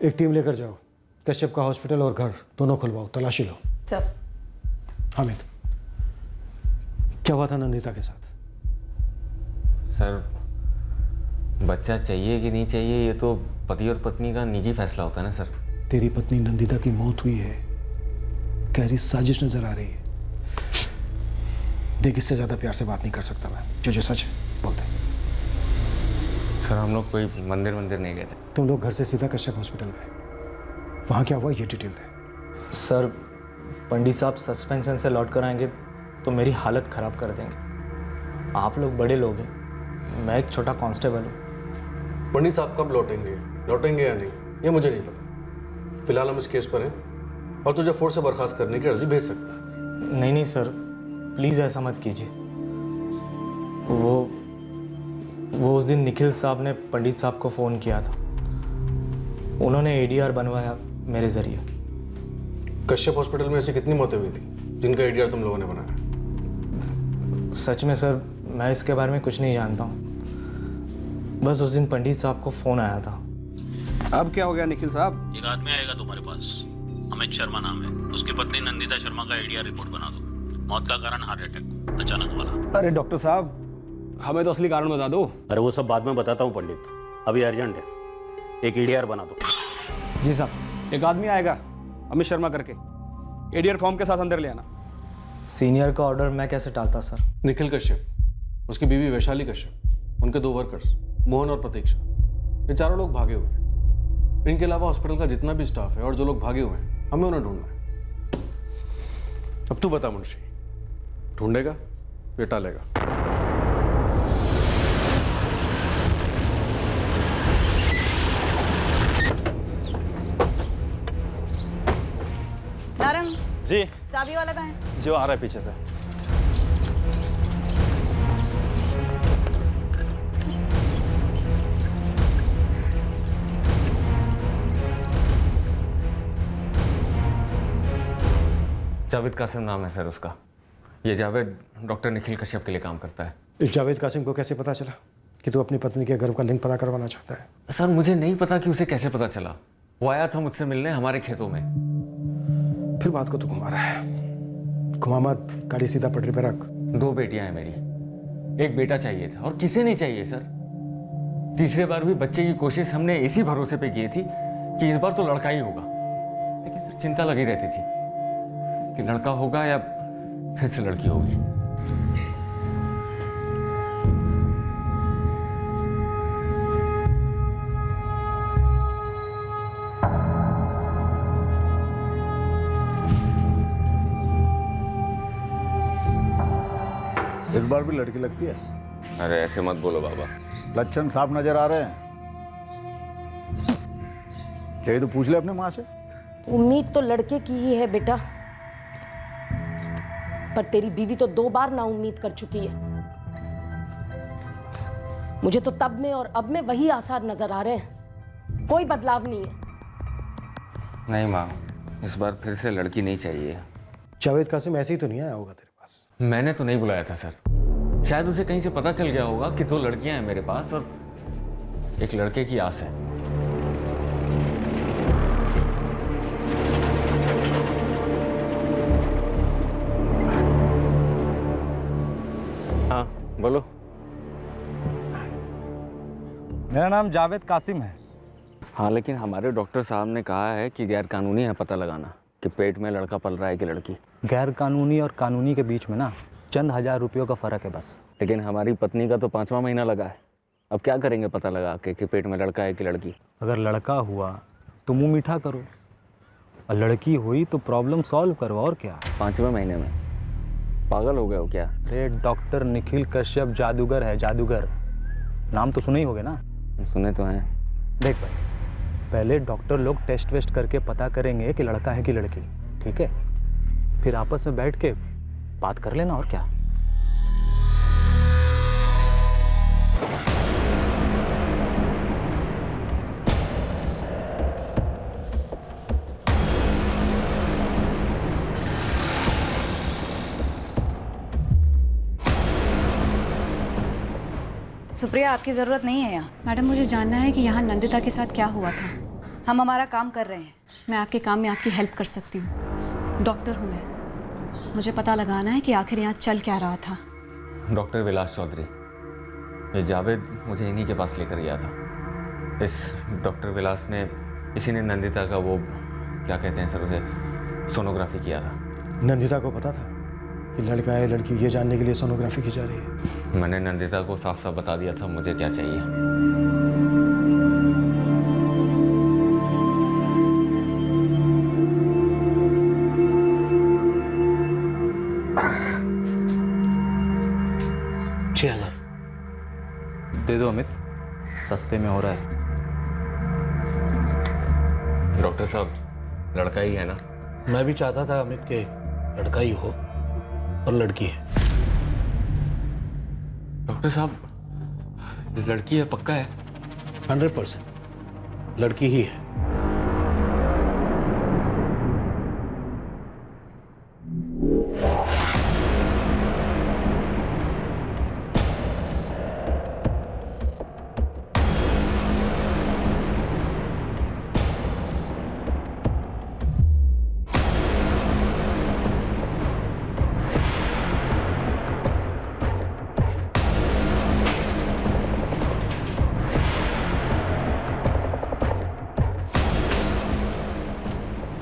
एक टीम लेकर जाओ, कश्यप का हॉस्पिटल और घर दोनों खुलवाओ, तलाशी लो। सर। हामिद, क्या हुआ था नंदिता के साथ? सर, बच्चा चाहिए कि नहीं चाहिए ये तो पति और पत्नी का निजी फैसला होता है ना सर। तेरी पत्नी नंदिता की मौत हुई है, गहरी साजिश नजर आ रही है। देख, इससे ज्यादा प्यार से बात नहीं कर सकता मैं। जो सच है बोलते। सर, हम लोग कोई मंदिर नहीं गए थे। तुम लोग घर से सीधा कश्यप हॉस्पिटल गए, वहां क्या हुआ ये डिटेल दे। सर, पंडित साहब सस्पेंशन से लौट कर आएंगे तो मेरी हालत ख़राब कर देंगे। आप लोग बड़े लोग हैं, मैं एक छोटा कांस्टेबल हूँ। पंडित साहब कब लौटेंगे या नहीं ये मुझे नहीं पता। फिलहाल हम इस केस पर हैं और तुझे फोर्स से बर्खास्त करने की अर्जी भेज सकता है। नहीं सर, प्लीज़ ऐसा मत कीजिए। वो उस दिन निखिल साहब ने पंडित साहब को फ़ोन किया था, उन्होंने एडीआर बनवाया मेरे ज़रिए। कश्यप हॉस्पिटल में ऐसी कितनी मौतें हुई थी जिनका एडीआर तुम लोगों ने बनाया? सच में सर, मैं इसके बारे में कुछ नहीं जानता हूँ। बस उस दिन पंडित साहब को फ़ोन आया था। अब क्या हो गया निखिल साहब? एक आदमी आएगा तुम्हारे पास, अमित शर्मा नाम है। उसकी पत्नी नंदिता शर्मा का एडीआर रिपोर्ट बना दो। मौत का कारण हार्ट अटैक, अचानक वाला। अरे डॉक्टर साहब, हमें तो असली कारण बता दो। अरे वो सब बाद में बताता हूँ पंडित, अभी अर्जेंट है। एक एडीआर बना दो। जी साहब। एक आदमी आएगा अमित शर्मा करके, एडीआर फॉर्म के साथ अंदर ले आना। सीनियर का ऑर्डर मैं कैसे टालता सर? निखिल कश्यप, उसकी बीवी वैशाली कश्यप, उनके 2 वर्कर्स मोहन और प्रतीक्षा, ये चारों लोग भागे हुए हैं। इनके अलावा हॉस्पिटल का जितना भी स्टाफ है और जो लोग भागे हुए हैं, हमें उन्हें ढूंढना है। अब तू बता मुंशी, ढूंढेगा या टालेगा? नारंग जी चाबी वाला कहाँ है? जो आ रहा है पीछे से। जावेद कासिम नाम है सर उसका। ये जावेद डॉक्टर निखिल कश्यप के लिए काम करता है। इस जावेद कासिम को कैसे पता चला कि तू अपनी पत्नी के गर्भ का लिंक पता करवाना चाहता है? सर, मुझे नहीं पता कि उसे कैसे पता चला। वो आया था मुझसे मिलने हमारे खेतों में। फिर बात को तू घुमा रहा है। घुमा मत, गाड़ी सीधा पटरी पे रख। 2 बेटियां हैं मेरी, एक बेटा चाहिए था और किसे नहीं चाहिए सर। तीसरे बार भी बच्चे की कोशिश हमने इसी भरोसे पे की थी कि इस बार तो लड़का ही होगा। लेकिन सर, चिंता लगी रहती थी कि लड़का होगा या फिर से लड़की होगी। इस बार भी लड़की लगती है? अरे ऐसे मत बोलो बाबा। लक्षण साफ नजर आ रहे हैं। चाहिए तो पूछ ले अपने माँ से। उम्मीद तो लड़के की ही है बेटा, पर तेरी बीवी तो 2 बार ना उम्मीद कर चुकी है। मुझे तो तब में और अब में वही आसार नजर आ रहे हैं, कोई बदलाव नहीं है। नहीं माँ, इस बार फिर से लड़की नहीं चाहिए। जावेद कासिम ऐसे ही तो नहीं आया होगा तेरे पास? मैंने तो नहीं बुलाया था सर। शायद उसे कहीं से पता चल गया होगा कि 2 लड़कियां हैं मेरे पास और एक लड़के की आस है। हाँ बोलो। मेरा नाम जावेद कासिम है। हाँ, लेकिन हमारे डॉक्टर साहब ने कहा है कि गैर कानूनी है पता लगाना कि पेट में लड़का पल रहा है कि लड़की। गैर कानूनी और कानूनी के बीच में ना चंद हजार रुपयों का फर्क है बस। लेकिन हमारी पत्नी का तो 5वां महीना लगा है। अब क्या करेंगे पता लगा के कि पेट में लड़का है कि लड़की? अगर लड़का हुआ तो मुंह मीठा करो, और लड़की हुई तो प्रॉब्लम सॉल्व करो। और क्या? 5वें महीने में? पागल हो गए हो क्या? अरे डॉक्टर निखिल कश्यप जादूगर है, जादूगर। नाम तो सुने ही होगे ना? सुने तो हैं। देख भाई, पहले डॉक्टर लोग टेस्ट वेस्ट करके पता करेंगे कि लड़का है कि लड़की, ठीक है? फिर आपस में बैठ के बात कर लेना। और क्या? सुप्रिया, आपकी ज़रूरत नहीं है यहाँ। मैडम, मुझे जानना है कि यहाँ नंदिता के साथ क्या हुआ था। हम हमारा काम कर रहे हैं। मैं आपके काम में आपकी हेल्प कर सकती हूँ। डॉक्टर हूँ मैं, मुझे पता लगाना है कि आखिर यहाँ चल क्या रहा था। डॉक्टर विलास चौधरी, ये जावेद मुझे इन्हीं के पास लेकर गया था। इस डॉक्टर विलास ने, इसी ने नंदिता का वो क्या कहते हैं सर उसे, सोनोग्राफी किया था। नंदिता को पता था कि लड़का है लड़की, ये जानने के लिए सोनोग्राफी की जा रही है। मैंने नंदिता को साफ साफ बता दिया था मुझे क्या चाहिए। दे दो अमित, सस्ते में हो रहा है। डॉक्टर साहब, लड़का ही है ना? मैं भी चाहता था अमित के लड़का ही हो, और लड़की है। डॉक्टर साहब, लड़की है, पक्का है? 100% लड़की ही है।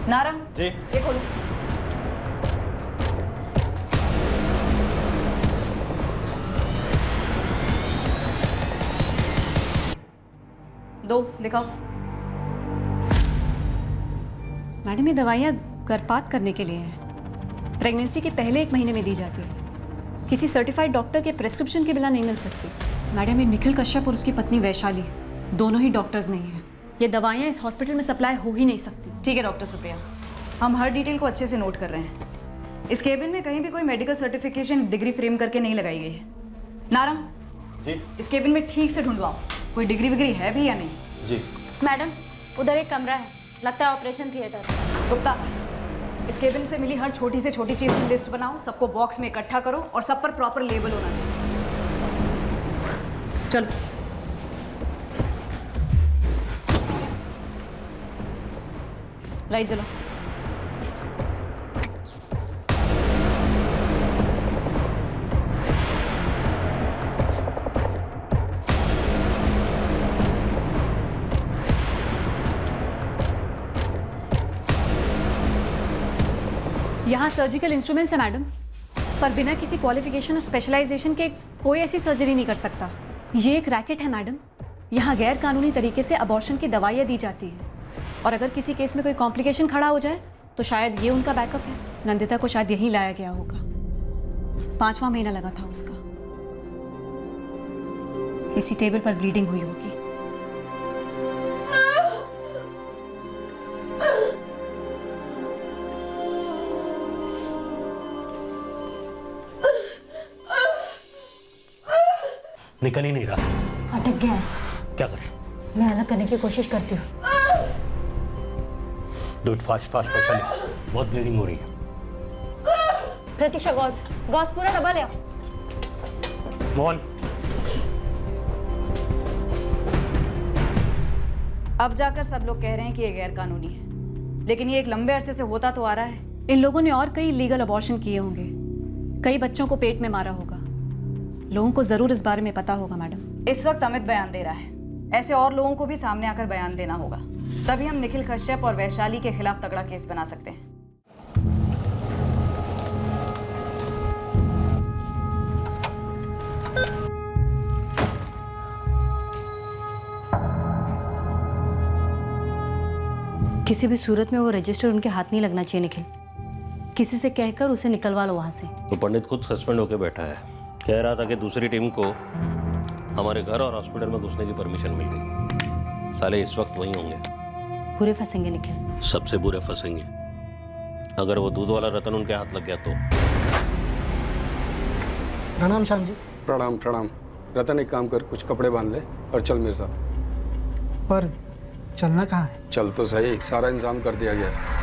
नारंग जी। ये खोलो। दो दिखाओ। मैडम, ये दवाइयाँ गर्भपात करने के लिए हैं। प्रेगनेंसी के पहले 1 महीने में दी जाती है। किसी सर्टिफाइड डॉक्टर के प्रेस्क्रिप्शन के बिना नहीं मिल सकती। मैडम, ये निखिल कश्यप और उसकी पत्नी वैशाली दोनों ही डॉक्टर्स नहीं हैं। ये दवाइयाँ इस हॉस्पिटल में सप्लाई हो ही नहीं सकती। ठीक है डॉक्टर सुप्रिया, हम हर डिटेल को अच्छे से नोट कर रहे हैं। इस केबिन में कहीं भी कोई मेडिकल सर्टिफिकेशन डिग्री फ्रेम करके नहीं लगाई गई है। नारंग जी। इस केबिन में ठीक से ढूंढवाओ, कोई डिग्री विग्री है भी या नहीं। जी। मैडम, उधर एक कमरा है, लगता है ऑपरेशन थिएटर। गुप्ता, इस केबिन से मिली हर छोटी से छोटी चीज़ की लिस्ट बनाओ, सबको बॉक्स में इकट्ठा करो और सब पर प्रॉपर लेबल होना चाहिए। चलो। लाइट जलाओ। यहाँ सर्जिकल इंस्ट्रूमेंट्स है मैडम, पर बिना किसी क्वालिफिकेशन और स्पेशलाइजेशन के कोई ऐसी सर्जरी नहीं कर सकता। ये एक रैकेट है मैडम। यहाँ गैर कानूनी तरीके से अबॉर्शन की दवाइयाँ दी जाती हैं, और अगर किसी केस में कोई कॉम्प्लिकेशन खड़ा हो जाए तो शायद ये उनका बैकअप है। नंदिता को शायद यहीं लाया गया होगा। 5वां महीना लगा था उसका। किसी टेबल पर ब्लीडिंग हुई होगी। निकल ही नहीं रहा। अटक गया है। क्या करें? मैं अलग करने की कोशिश करती हूँ। Do it fast fast Vaishali, बहुत ब्लीडिंग हो रही है। प्रतीक्षा, गॉस पूरा दबा लिया। मोहन, अब जाकर सब लोग कह रहे हैं कि ये गैर कानूनी है, लेकिन ये एक लंबे अरसे से होता तो आ रहा है। इन लोगों ने और कई लीगल अबॉर्शन किए होंगे, कई बच्चों को पेट में मारा होगा। लोगों को जरूर इस बारे में पता होगा मैडम। इस वक्त अमित बयान दे रहा है, ऐसे और लोगों को भी सामने आकर बयान देना होगा, तभी हम निखिल कश्यप और वैशाली के खिलाफ तगड़ा केस बना सकते हैं। किसी भी सूरत में वो रजिस्टर उनके हाथ नहीं लगना चाहिए निखिल। किसी से कहकर उसे निकलवा लो वहां से। तो पंडित खुद सस्पेंड होकर बैठा है, कह रहा था कि दूसरी टीम को हमारे घर और हॉस्पिटल में घुसने की परमिशन मिल गई। साले इस वक्त वहीं होंगे। बुरे फंसेंगे निखिल। सबसे बुरे फंसेंगे। अगर वो दूध वाला रतन उनके हाथ लग गया तो। प्रणाम श्याम जी। प्रणाम प्रणाम। रतन, एक काम कर, कुछ कपड़े बांध ले और चल मेरे साथ। पर चलना कहाँ है? चल तो सही, सारा इंतजाम कर दिया गया है।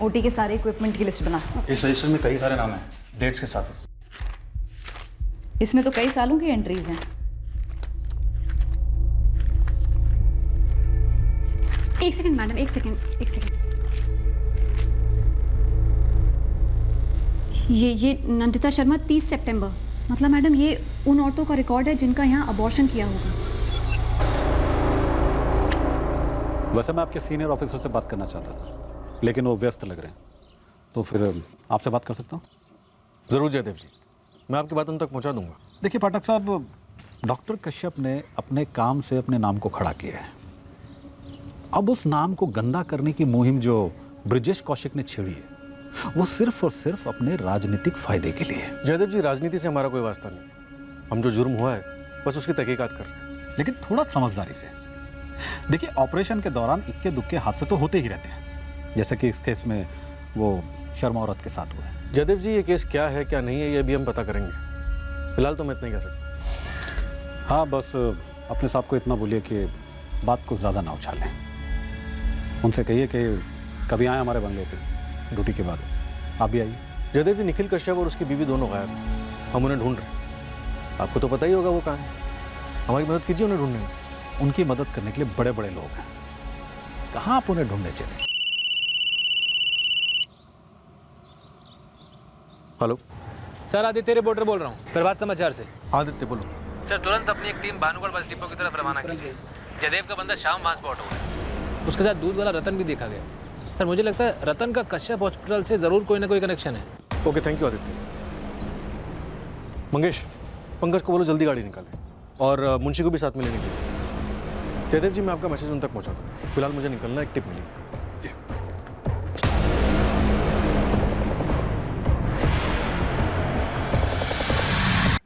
ओटी के सारे इक्विपमेंट की लिस्ट बना। इस रजिस्टर में कई सारे नाम हैं, डेट्स के साथ। इसमें तो कई सालों की एंट्रीज हैं। एक सेकंड मैडम, एक सेकंड। ये नंदिता शर्मा 30 सितंबर, मतलब मैडम ये उन औरतों का रिकॉर्ड है जिनका यहाँ अबॉर्शन किया होगा। वैसे मैं आपके सीनियर ऑफिसर से बात करना चाहता था, लेकिन वो व्यस्त लग रहे हैं, तो फिर आपसे बात कर सकता हूँ? ज़रूर जयदेव जी, मैं आपकी बात उन तक पहुँचा दूंगा। देखिए पाठक साहब, डॉक्टर कश्यप ने अपने काम से अपने नाम को खड़ा किया है। अब उस नाम को गंदा करने की मुहिम जो ब्रिजेश कौशिक ने छेड़ी है, वो सिर्फ और सिर्फ अपने राजनीतिक फायदे के लिए है। जयदेव जी, राजनीति से हमारा कोई वास्ता नहीं। हम जो जुर्म हुआ है बस उसकी तहकीकात कर रहे हैं। लेकिन थोड़ा समझदारी से देखिए, ऑपरेशन के दौरान इक्के दुक्के हादसे तो होते ही रहते हैं, जैसे कि इस केस में वो शर्मा औरत के साथ हुआ है। जयदेव जी, ये केस क्या है क्या नहीं है ये भी हम पता करेंगे, फिलहाल तो मैं इतना ही कह सकता। हाँ, बस अपने साहब को इतना बोलिए कि बात को ज़्यादा ना उछालें। उनसे कहिए कि कभी आए हमारे बंगले पे ड्यूटी के बाद। आप भी आइए। जयदेव जी, निखिल कश्यप और उसकी बीवी दोनों गायब हैं। हम उन्हें ढूंढ रहे हैं। आपको तो पता ही होगा वो कहाँ है। हमारी मदद कीजिए उन्हें ढूंढने में। उनकी मदद करने के लिए बड़े बड़े लोग हैं, कहाँ आप उन्हें ढूंढने चले? हेलो सर, आदित्य रिपोर्टर बोल रहा हूँ प्रभात समाचार से। आदित्य बोलो। सर, तुरंत अपनी एक टीम भानुगढ़ बस डिपो की तरफ रवाना कीजिए। जयदेव का बंदा श्याम वहाँ स्पॉट हुआ है, उसके साथ दूध वाला रतन भी देखा गया। सर, मुझे लगता है रतन का कश्यप हॉस्पिटल से ज़रूर कोई ना कोई कनेक्शन है। Okay, thank you Aditya. Mangesh, Pankaj को बोलो जल्दी गाड़ी निकाले और मुंशी को भी साथ में लेने के लिए। जयदेव जी, मैं आपका मैसेज उन तक पहुंचा दूँ। फिलहाल मुझे निकलना, एक टिप मिली जी।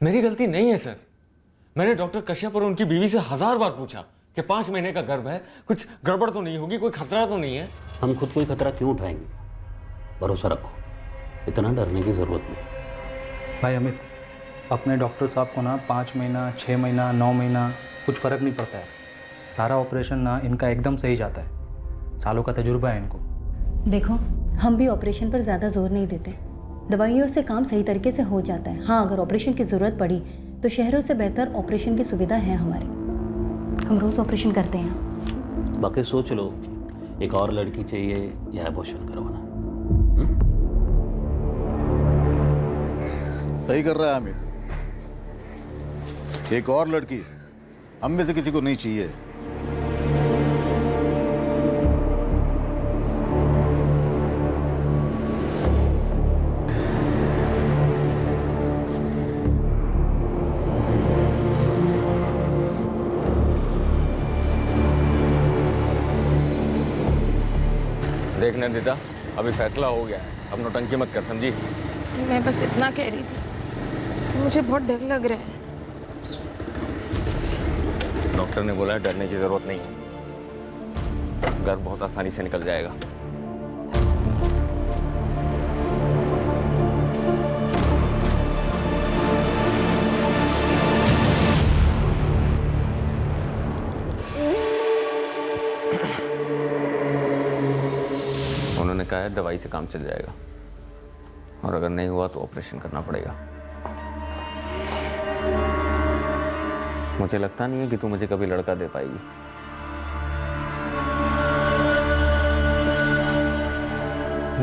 मेरी गलती नहीं है सर। मैंने डॉक्टर कश्यप और उनकी बीवी से 1000 बार पूछा कि 5 महीने का गर्भ है, कुछ गड़बड़ तो नहीं होगी, कोई खतरा तो नहीं है। हम खुद कोई खतरा क्यों उठाएंगे? भरोसा रखो, इतना डरने की ज़रूरत नहीं। भाई अमित, अपने डॉक्टर साहब को ना 5 महीना, 6 महीना, 9 महीना कुछ फ़र्क नहीं पड़ता है। सारा ऑपरेशन ना इनका एकदम सही जाता है, सालों का तजुर्बा है इनको। देखो, हम भी ऑपरेशन पर ज़्यादा जोर नहीं देते, दवाइयों से काम सही तरीके से हो जाता है। हाँ, अगर ऑपरेशन की ज़रूरत पड़ी तो शहरों से बेहतर ऑपरेशन की सुविधा है हमारी, हम रोज़ ऑपरेशन करते हैं। बाकी सोच लो, एक और लड़की चाहिए या अबॉर्शन करवाना? सही कर रहा है अमित। एक और लड़की हम में से किसी को नहीं चाहिए। देख नंदिता, अभी फैसला हो गया है, अब नौटंकी मत कर, समझी? मैं बस इतना कह रही थी, मुझे बहुत डर लग रहा है। डॉक्टर ने बोला है डरने की जरूरत नहीं है, गर्भ बहुत आसानी से निकल जाएगा। उन्होंने कहा है दवाई से काम चल जाएगा, और अगर नहीं हुआ तो ऑपरेशन करना पड़ेगा। मुझे लगता नहीं है कि तू मुझे कभी लड़का दे पाएगी।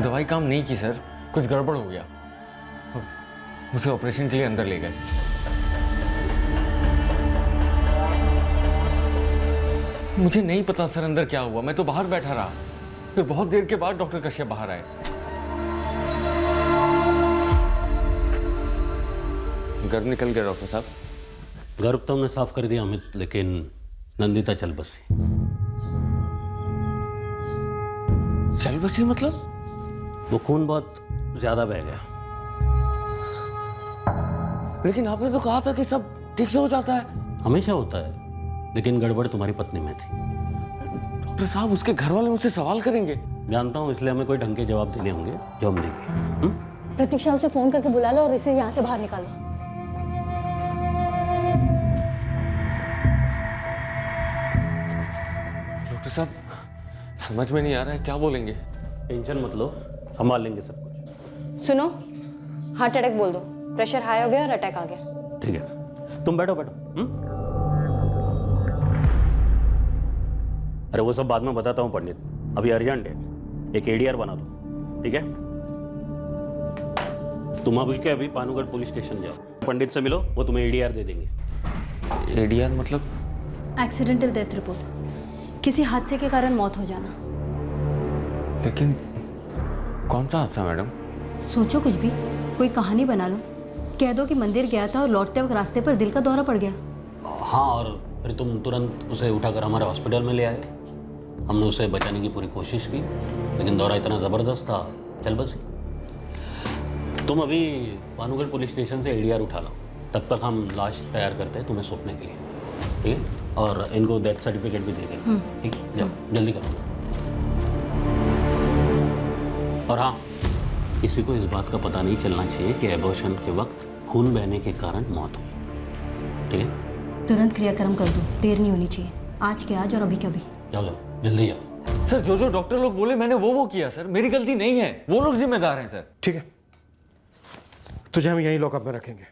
दवाई काम नहीं की सर, कुछ गड़बड़ हो गया, उसे ऑपरेशन के लिए अंदर ले गए। मुझे नहीं पता सर अंदर क्या हुआ, मैं तो बाहर बैठा रहा, फिर बहुत देर के बाद डॉक्टर कश्यप बाहर आए। गर्भ निकल गया डॉक्टर साहब। गर्भ तो हमने साफ कर दिया अमित, लेकिन नंदिता चल बसी। चल बसी मतलब? वो खून बहुत ज्यादा बह गया। लेकिन आपने तो कहा था कि सब ठीक से हो जाता है। हमेशा होता है, लेकिन गड़बड़ तुम्हारी पत्नी में थी। डॉक्टर साहब, उसके घर वाले मुझसे सवाल करेंगे। जानता हूँ, इसलिए हमें कोई ढंग के जवाब देने होंगे जो हम देंगे। प्रतीक्षा, उसे फोन करके बुला लो और इसे यहाँ से बाहर निकालो। डॉक्टर साहब, समझ में नहीं आ रहा है क्या बोलेंगे। टेंशन मत लो, संभाल लेंगे सब कुछ। सुनो, हार्ट अटैक बोल दो, प्रेशर हाई हो गया और अटैक आ गया। ठीक है, तुम बैठो बैठो। अरे वो सब बाद में बताता हूँ पंडित, अभी अर्जेंट है। एक एडीआर बना दो, ठीक है? तुम अभी के अभी पानूगढ़ पुलिस स्टेशन जाओ, पंडित से मिलो, वो तुम्हें एडीआर दे देंगे। एडीआर मतलब? एक्सीडेंटल डेथ रिपोर्ट, किसी हादसे के कारण मौत हो जाना। लेकिन कौन सा हादसा मैडम? सोचो कुछ भी, कोई कहानी बना लो, कह दो कि मंदिर गया था और लौटते वक्त रास्ते पर दिल का दौरा पड़ गया। हाँ, और फिर तुम तुरंत उसे उठाकर हमारे हॉस्पिटल में ले आए। हमने उसे बचाने की पूरी कोशिश की, लेकिन दौरा इतना ज़बरदस्त था, चल बसी। तुम अभी पानूगढ़ पुलिस स्टेशन से एडीआर उठा लो, तब तक हम लाश तैयार करते हैं तुम्हें सौंपने के लिए, ठीक है? और इनको डेथ सर्टिफिकेट भी दे देना, ठीक है? जाओ जल्दी करो। और हाँ, किसी को इस बात का पता नहीं चलना चाहिए कि एबॉर्शन के वक्त खून बहने के कारण मौत हुई, ठीक है? तुरंत क्रियाक्रम कर दो, देर नहीं होनी चाहिए। आज के आज और अभी के अभी। जाओ जाओ जल्दी जाओ। सर जो डॉक्टर लोग बोले मैंने वो किया सर, मेरी गलती नहीं है, वो लोग जिम्मेदार हैं सर। ठीक है, तुझे हम यहीं लॉकअप में रखेंगे,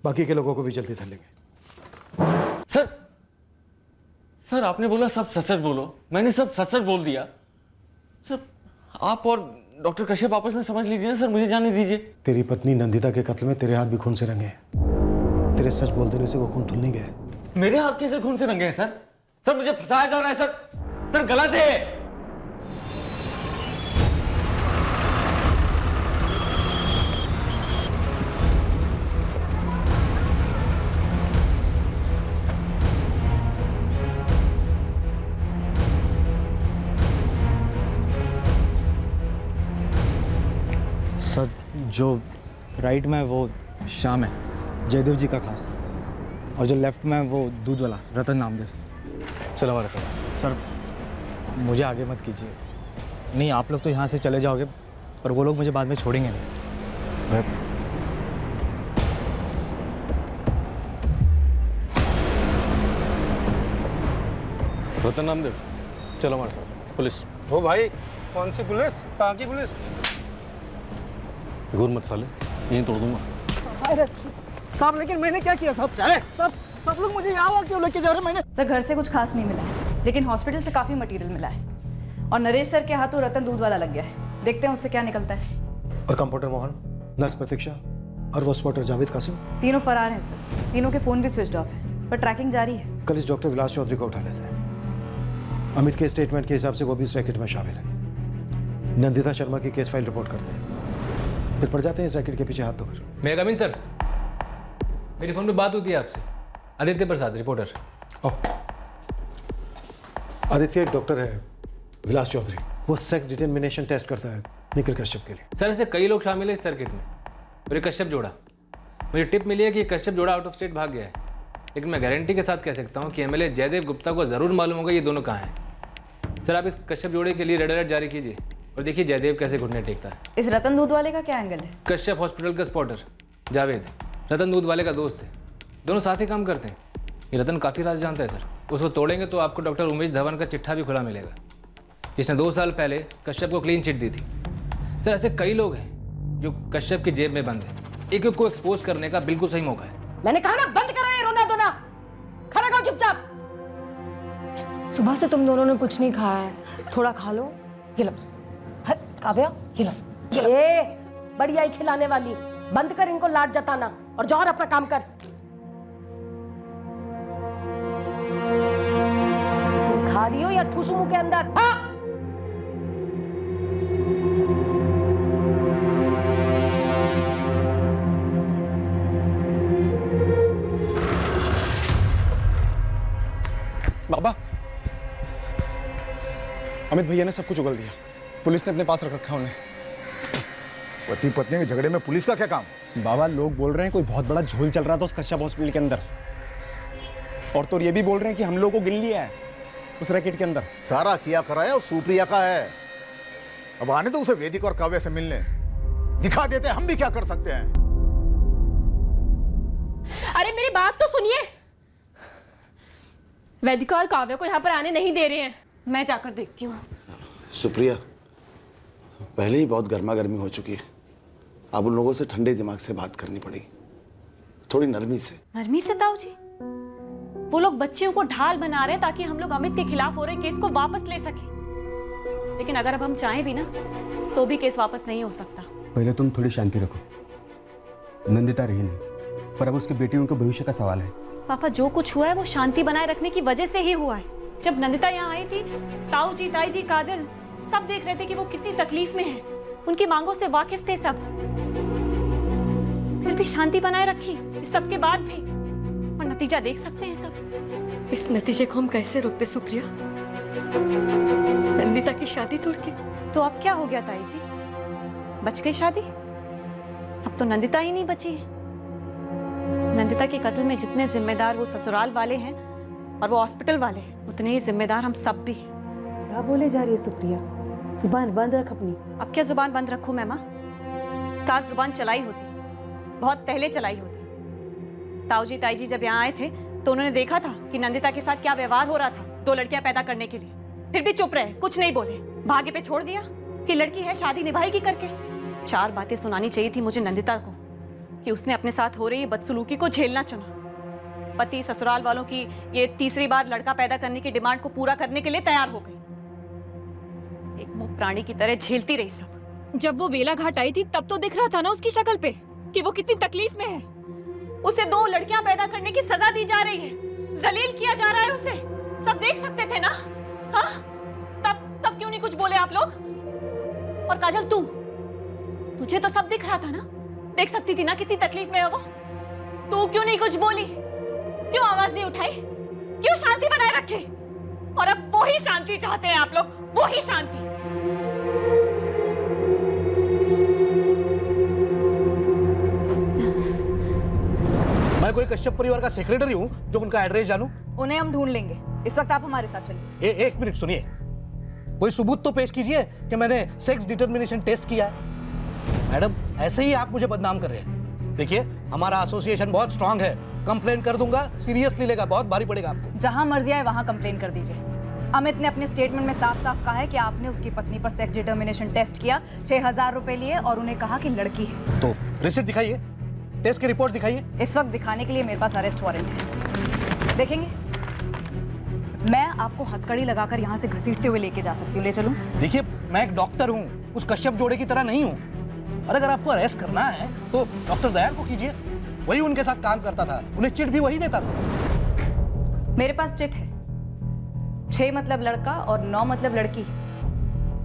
बाकी के लोगों को भी जल्दी धर लेंगे। सर आपने बोला सब सच सच बोलो, मैंने सब सच सच बोल दिया। सर आप और डॉक्टर कश्यप आपस में समझ लीजिए ना सर, मुझे जाने दीजिए। तेरी पत्नी नंदिता के कत्ल में तेरे हाथ भी खून से रंगे हैं। तेरे सच बोल देने से वो खून धुल नहीं गया। मेरे हाथ कैसे खून से रंगे हैं सर? सर मुझे फंसाया जा रहा है सर, सर गलत है। सर जो राइट में वो श्याम है, जयदेव जी का खास, और जो लेफ्ट में वो दूध वाला रतन नामदेव। चलो हमारे साथ। सर मुझे आगे मत कीजिए। नहीं, आप लोग तो यहाँ से चले जाओगे, पर वो लोग मुझे बाद में छोड़ेंगे नहीं। रतन नामदेव, चलो हमारे साथ। पुलिस। हो भाई, कौन सी पुलिस? कहाँ की पुलिस? घूर मत साले, यहीं तोड़ दूंगा। अरे साहब, लेकिन मैंने क्या किया साहब? सब लोग मुझे यहाँ क्यों लेके जा रहे हैं? मैंने सर घर से कुछ खास नहीं मिला है, लेकिन हॉस्पिटल से काफ़ी मटेरियल मिला है, और नरेश सर के हाथों रतन दूध वाला लग गया है। देखते हैं उससे क्या निकलता है। और कंपाउंडर मोहन, नर्स प्रतीक्षा और वो स्पॉटर जावेद कासिम, तीनों फरार हैं सर। तीनों के फ़ोन भी स्विच ऑफ है, पर ट्रैकिंग जारी है। कल इस डॉक्टर विलास चौधरी को उठा लेते हैं। अमित के स्टेटमेंट के हिसाब से वो भी इस रैकेट में शामिल है। नंदिता शर्मा की केस फाइल रिपोर्ट करते हैं, फिर पड़ जाते हैं इस रैकेट के पीछे हाथ धोकर। मैं कमिन सर, मेरी फ़ोन पे बात होती है आपसे। आदित्य प्रसाद, रिपोर्टर। आदित्य एक डॉक्टर है, विलास चौधरी, वो सेक्स डिटर्मिनेशन टेस्ट करता है निखिल कश्यप के लिए। सर ऐसे कई लोग शामिल हैं इस सर्किट में, और ये कश्यप जोड़ा। मुझे टिप मिली है कि ये कश्यप जोड़ा आउट ऑफ स्टेट भाग गया है, लेकिन मैं गारंटी के साथ कह सकता हूँ कि एमएलए जयदेव गुप्ता को ज़रूर मालूम होगा ये दोनों कहाँ हैं। सर आप इस कश्यप जोड़े के लिए रेड अलर्ट जारी कीजिए, और देखिए जयदेव कैसे घुटने टेकता है। इस रतन दूध वाले का क्या एंगल है? कश्यप हॉस्पिटल का स्पॉटर जावेद रतन दूध वाले का दोस्त है, दोनों साथ ही काम करते हैं। ये रतन काफ़ी राज जानता है सर। उसको तोड़ेंगे तो आपको डॉक्टर उमेश धवन का चिट्ठा भी खुला मिलेगा, जिसने 2 साल पहले कश्यप को क्लीन चिट दी थी। सर ऐसे कई लोग हैं जो कश्यप की जेब में बंद है, एक एक को एक्सपोज करने का बिल्कुल सही मौका है। मैंने कहा ना बंद करो ये रोना धोना, खाना खाओ चुपचाप। सुबह से तुम दोनों ने कुछ नहीं खाया है, थोड़ा खा लो। ये लो काव्या, ये लो। ये बड़ी आई खिलाने वाली, बंद कर इनको लाड जताना और जाओ और अपना काम कर। खा रही हो या ठूसू मुंह के अंदर? हाँ? बाबा, अमित भैया ने सब कुछ उगल दिया। पुलिस ने अपने पास रख रखा उन्हें। पति पत्नी के झगड़े में पुलिस का क्या काम? बाबा लोग बोल रहे हैं कोई बहुत बड़ा झोल चल रहा था उस कश्यप हॉस्पिटल के अंदर, और तो ये भी बोल रहे हैं कि हम लोगों को गिन लिया है उस रैकेट के अंदर। सारा किया कराया उस सुप्रिया का है। अब आने तो उसे वेदिक और काव्य से मिलने, दिखा देते हम भी क्या कर सकते हैं। अरे मेरी बात तो सुनिए, वैदिका और काव्य को यहाँ पर आने नहीं दे रहे हैं। मैं जाकर देखती हूँ। सुप्रिया, पहले ही बहुत गर्मा गर्मी हो चुकी है, अब उन लोगों से ठंडे दिमाग से बात करनी पड़ेगी, थोड़ी नरमी से। नरमी से ताऊ जी? वो लोग बच्चियों को ढाल बना रहे हैं ताकि हम लोग अमित के खिलाफ हो रहे केस को वापस ले सकें। लेकिन अगर अब हम चाहें भी ना तो भी केस वापस नहीं हो सकता। पहले तुम थोड़ी शांति रखो। नंदिता रही नहीं, पर अब उसकी बेटियों के भविष्य का सवाल है। पापा, जो कुछ हुआ है वो शांति बनाए रखने की वजह से ही हुआ है। जब नंदिता यहाँ आई थी, ताऊ जी, ताई जी, कादिर सब देख रहे थे कि वो कितनी तकलीफ में है। उनकी मांगों से वाकिफ थे सब, फिर भी शांति बनाए रखी इस सब के बाद भी। और नतीजा देख सकते हैं सब। इस नतीजे को हम कैसे रोकते सुप्रिया? नंदिता की शादी तोड़ के। तो अब क्या हो गया ताई जी? बच गई शादी? अब तो नंदिता ही नहीं बची है। नंदिता के कत्ल में जितने जिम्मेदार वो ससुराल वाले हैं और वो हॉस्पिटल वाले हैं, उतने ही जिम्मेदार हम सब भी हैं। क्या बोले जा रही है सुप्रिया? जुबान बंद रख अपनी। अब क्या जुबान बंद रखूं मैं माँ? काश जुबान चलाई होती, बहुत पहले चलाई होती। ताऊ जी, ताई जी जब यहाँ आए थे तो उन्होंने देखा था कि नंदिता के साथ क्या व्यवहार हो रहा था 2 लड़कियां पैदा करने के लिए। फिर भी चुप रहे, कुछ नहीं बोले, भाग्य पे छोड़ दिया कि लड़की है, शादी निभाएगी करके। 4 बातें सुनानी चाहिए थी मुझे नंदिता को कि उसने अपने साथ हो रही बदसलूकी को झेलना चुना। पति ससुराल वालों की ये तीसरी बार लड़का पैदा करने की डिमांड को पूरा करने के लिए तैयार हो गई। एक मुक्त प्राणी की तरह झेलती रही सब। जब वो बेला घाट आई थी तब तो दिख रहा था ना उसकी शक्ल पे कि वो कितनी तकलीफ में है। उसे 2 लड़कियां पैदा करने की सजा दी जा रही है, जलील किया जा रहा है उसे। सब देख सकते थे ना? हाँ, तब क्यों नहीं कुछ बोले आप लोग? और काजल, तुझे तो सब दिख रहा था ना, देख सकती थी ना कितनी तकलीफ में है वो। तू क्यों नहीं कुछ बोली? क्यों आवाज नहीं उठाई? क्यों शांति बनाए रखी? और अब वो ही शांति चाहते हैं आप लोग, वो ही शांति। मैं कोई कश्यप परिवार का सेक्रेटरी हूँ जो उनका एड्रेस जानूं? उन्हें हम ढूंढ लेंगे, इस वक्त आप हमारे साथ चलिए। एक मिनट सुनिए, कोई सबूत तो पेश कीजिए कि मैंने सेक्स डिटर्मिनेशन टेस्ट किया है। मैडम, ऐसे ही आप मुझे बदनाम कर रहे हैं। देखिए, हमारा एसोसिएशन बहुत स्ट्रांग है, कंप्लेन कर दूंगा, सीरियसली लेगा, बहुत भारी पड़ेगा आपको। जहां मर्जी आए वहां कंप्लेन कर दीजिए। अमित ने अपने स्टेटमेंट में साफ साफ कहा है कि आपने उसकी पत्नी पर सेक्स डिटर्मिनेशन टेस्ट किया, 6000 रुपए लिए और उन्हें कहा कि लड़की है। तो रिसिप्ट दिखाइए, टेस्ट की रिपोर्ट दिखाइए। इस वक्त दिखाने के लिए मेरे पास अरेस्ट वारंट है, देखेंगे? मैं आपको हथकड़ी लगाकर यहाँ से घसीटते हुए लेके जा सकती हूँ, ले चलूं? देखिए, मैं एक डॉक्टर हूँ, उस कश्यप जोड़े की तरह नहीं हूँ। और अगर आपको अरेस्ट करना है तो डॉक्टर दयाल को कीजिए, वही उनके साथ काम करता था, उन्हें चिट भी वही देता था। मेरे पास चिट है, 6 मतलब लड़का और 9 मतलब लड़की।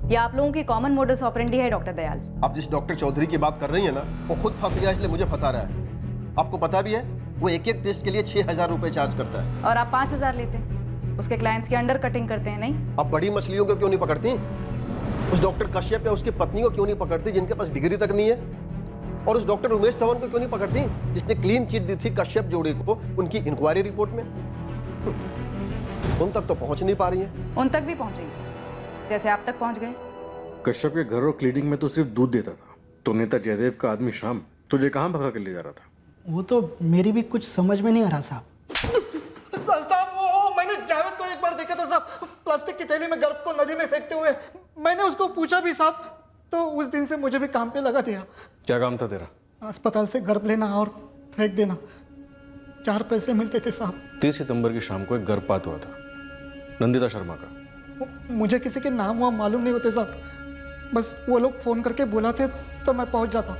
ये आप लोगों की कॉमन मोडस ऑपरेंडी है डॉक्टर दयाल। आप जिस डॉक्टर चौधरी की बात कर रही है ना, वो खुद फंस गया इसलिए मुझे फंसा रहा है। आपको पता भी है वो एक टेस्ट के लिए 6000 रुपए चार्ज करता है। और आप 5000 लेते हैं, उसके क्लाइंट्स की अंडर कटिंग करते हैं, नहीं? आप बड़ी मछलियों को क्यों नहीं पकड़ती? उस डॉक्टर कश्यप या उसकी पत्नी को क्यों नहीं पकड़ती जिनके पास डिग्री तक नहीं है? और उस डॉक्टर उमेश धवन को क्यों नहीं पकड़ती जिसने क्लीन चिट दी थी कश्यप जोड़े को उनकी इंक्वायरी रिपोर्ट में? उन तक तो पहुंच नहीं पा रही है। उन तक भी पहुंचेंगे, जैसे आप तक पहुंच गए। कश्यप के घर और क्लिनिक में तो सिर्फ दूध देता था, तो नेता जयदेव का आदमी शाम तुझे कहाँ भगा कर ले जा रहा था? वो तो मेरी भी कुछ समझ में नहीं आ रहा साहब। साहब, वो मैंने जावेद को एक बार देखा था साहब, प्लास्टिक की थैली में गर्भ को नदी में फेंकते हुए। मैंने उसको पूछा भी साहब, तो उस दिन से मुझे भी काम पे लगा दिया। क्या काम था तेरा? अस्पताल से गर्भ लेना और फेंक देना, 4 पैसे मिलते थे साहब। 30 सितंबर की शाम को एक गर्भपात हुआ था नंदिता शर्मा का। मुझे किसी के नाम वाम मालूम नहीं होते साहब, बस वो लोग फोन करके बुलाते तो मैं पहुंच जाता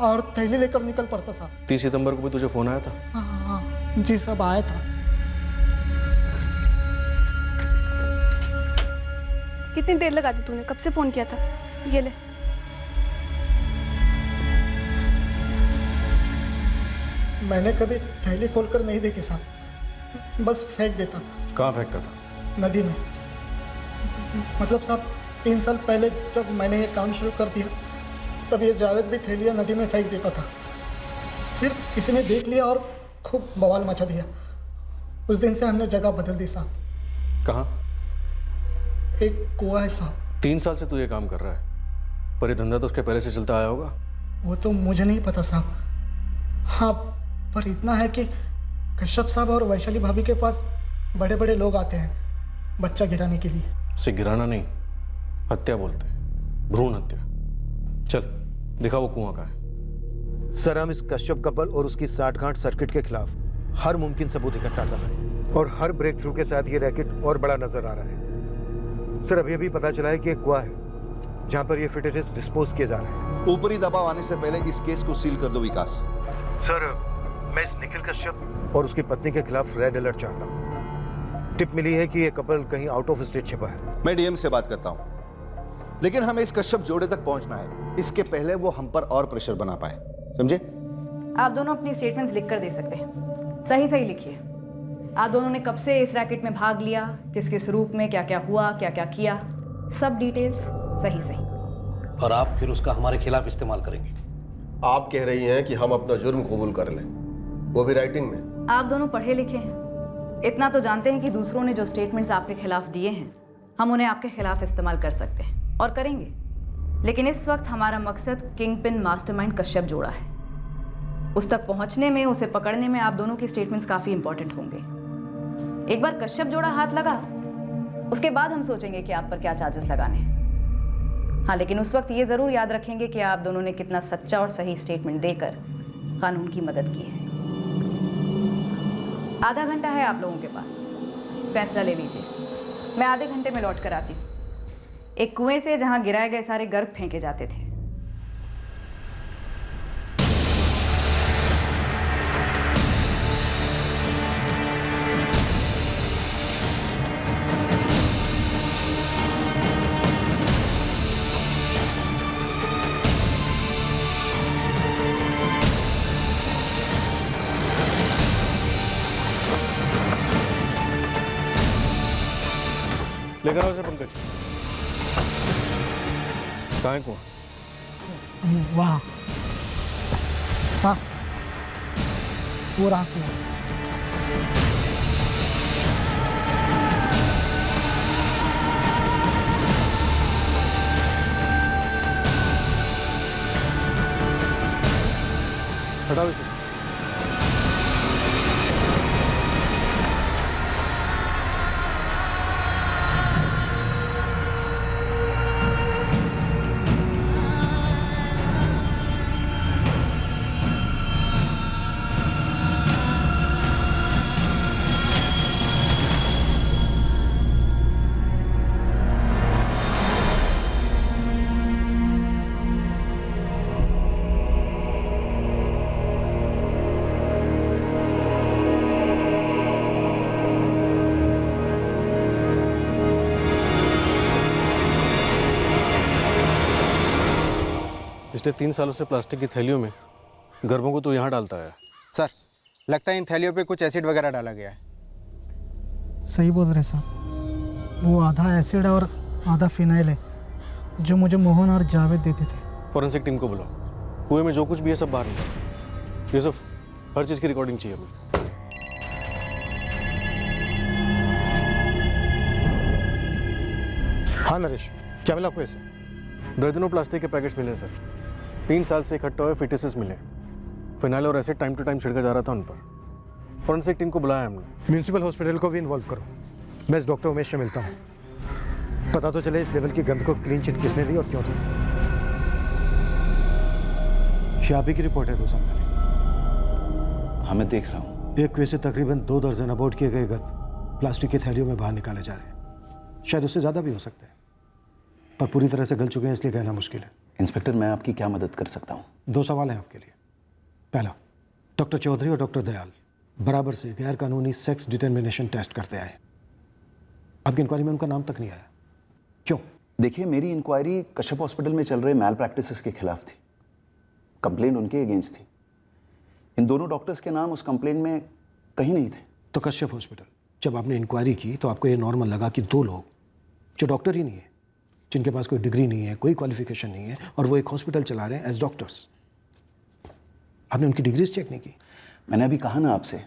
और थैली लेकर निकल पड़ता साहब। 30 सितंबर को भी तुझे फोन आया था? हाँ जी साहब, आया था। कितनी देर लगा दी तूने? कब से फोन किया था? ये ले। मैंने कभी थैली खोलकर नहीं देखी साहब, बस फेंक देता था। कहाँ फेंकता था? नदी में। मतलब साहब, 3 साल पहले जब मैंने ये काम शुरू कर दिया तब ये जावेद भी थैलियाँ नदी में फेंक देता था। फिर किसी ने देख लिया और खूब बवाल मचा दिया। उस दिन से हमने जगह बदल दी साहब। कहाँ? एक कुआं है साहब। 3 साल से तू ये काम कर रहा है, पर ये धंधा तो उसके पहले से चलता आया होगा। वो तो मुझे नहीं पता साहब। हाँ, पर इतना है कि कश्यप साहब और वैशाली भाभी के पास बड़े बड़े लोग आते हैं बच्चा गिराने के लिए। से गिराना नहीं, हत्या बोलते हैं, भ्रूण हत्या। चल दिखा वो कुआं का है। सर, हम इस कश्यप कपल और उसकी साठगांठ सर्किट के खिलाफ हर मुमकिन सबूत इकट्ठा कर रहे हैं और हर ब्रेक थ्रू के साथ ये रैकेट और बड़ा नजर आ रहा है। सर, अभी अभी पता चला है कि एक कुआं है जहां पर ये फिटनेस डिस्पोज किए जा रहे हैं। ऊपरी दबाव आने से पहले इस केस को सील कर दो विकास। सर, मैं इस निखिल कश्यप और उसकी पत्नी के खिलाफ रेड अलर्ट चाहता हूँ। टिप मिली है कि ये कपल कहीं आउट ऑफ स्टेट छिपा है। मैं डीएम से बात करता हूँ, लेकिन हमें इस कश्यप जोड़े तक पहुंचना है, इसके पहले वो हम पर और प्रेशर बना पाए, समझे? आप दोनों अपनी स्टेटमेंट्स लिख कर दे सकते हैं। सही सही लिखिए। आप दोनों ने कब से इस रैकेट में भाग लिया, किस किस रूप में, क्या क्या हुआ, क्या क्या किया, सब डिटेल्स सही सही। और आप फिर उसका हमारे खिलाफ इस्तेमाल करेंगे। आप कह रही हैं कि हम अपना जुर्म कबूल कर लें, वो भी राइटिंग में। आप दोनों पढ़े लिखे हैं, इतना तो जानते हैं कि दूसरों ने जो स्टेटमेंट्स आपके खिलाफ दिए हैं हम उन्हें आपके खिलाफ इस्तेमाल कर सकते हैं और करेंगे। लेकिन इस वक्त हमारा मकसद किंग पिन मास्टरमाइंड कश्यप जोड़ा है। उस तक पहुंचने में, उसे पकड़ने में आप दोनों की स्टेटमेंट्स काफ़ी इंपॉर्टेंट होंगे। एक बार कश्यप जोड़ा हाथ लगा, उसके बाद हम सोचेंगे कि आप पर क्या चार्जेस लगाने हैं। हाँ, लेकिन उस वक्त ये ज़रूर याद रखेंगे कि आप दोनों ने कितना सच्चा और सही स्टेटमेंट देकर कानून की मदद की है। आधा घंटा है आप लोगों के पास, फैसला ले लीजिए। मैं आधे घंटे में लौट कर आती हूँ, एक कुएं से जहाँ गिराए गए सारे गर्भ फेंके जाते थे। लेकर आओ इसे पंकज। कहाँ है कुआं? वहाँ साफ वो रात में। हटाओ इसे। पिछले 3 सालों से प्लास्टिक की थैलियों में गर्भों को तो यहाँ डालता है। सर, लगता है इन थैलियों पे कुछ एसिड वगैरह डाला गया है। सही बोल रहे साहब, वो आधा एसिड और आधा फिनाइल है जो मुझे मोहन और जावेद देते थे। फॉरेंसिक टीम को बुलाओ, कुएं में जो कुछ भी है सब बाहर निकालो। यूसुफ, हर चीज़ की रिकॉर्डिंग चाहिए हमें। हाँ नरेश, क्या मिला आपको इसे? दर्जनों प्लास्टिक के पैकेट्स मिले सर। 3 साल से इकट्ठा हुए फिटसेस मिले। फिनाइल और एसिड टाइम टू टाइम छिड़का जा रहा था उन पर। फॉरेंसिक टीम को बुलाया हमने। म्यूनिसिपल हॉस्पिटल को भी इन्वॉल्व करो। मैं इस डॉक्टर उमेश से मिलता हूँ, पता तो चले इस लेवल की गंद को क्लीन चिट किसने दी और क्यों दी। शाबी की रिपोर्ट है 2 साल पहले। हाँ, मैं देख रहा हूँ। एक कुएं से तकरीबन 2 दर्जन अबॉर्ट किए गए गर्भ प्लास्टिक की थैलियों में बाहर निकाले जा रहे हैं। शायद उससे ज़्यादा भी हो सकते हैं, पर पूरी तरह से गल चुके हैं, इसलिए कहना मुश्किल है। इंस्पेक्टर, मैं आपकी क्या मदद कर सकता हूँ? 2 सवाल हैं आपके लिए। पहला, डॉक्टर चौधरी और डॉक्टर दयाल बराबर से गैर कानूनी सेक्स डिटर्मिनेशन टेस्ट करते आए। आपकी इंक्वायरी में उनका नाम तक नहीं आया, क्यों? देखिए, मेरी इंक्वायरी कश्यप हॉस्पिटल में चल रहे मैल प्रैक्टिसेस के खिलाफ थी। कंप्लेंट उनके अगेंस्ट थी। इन दोनों डॉक्टर्स के नाम उस कंप्लेंट में कहीं नहीं थे। तो कश्यप हॉस्पिटल, जब आपने इंक्वायरी की तो आपको ये नॉर्मल लगा कि 2 लोग जो डॉक्टर ही नहीं है, जिनके पास कोई डिग्री नहीं है, कोई क्वालिफिकेशन नहीं है, और वो एक हॉस्पिटल चला रहे हैं एज डॉक्टर्स, आपने उनकी डिग्रीज चेक नहीं की? मैंने अभी कहा ना आपसे,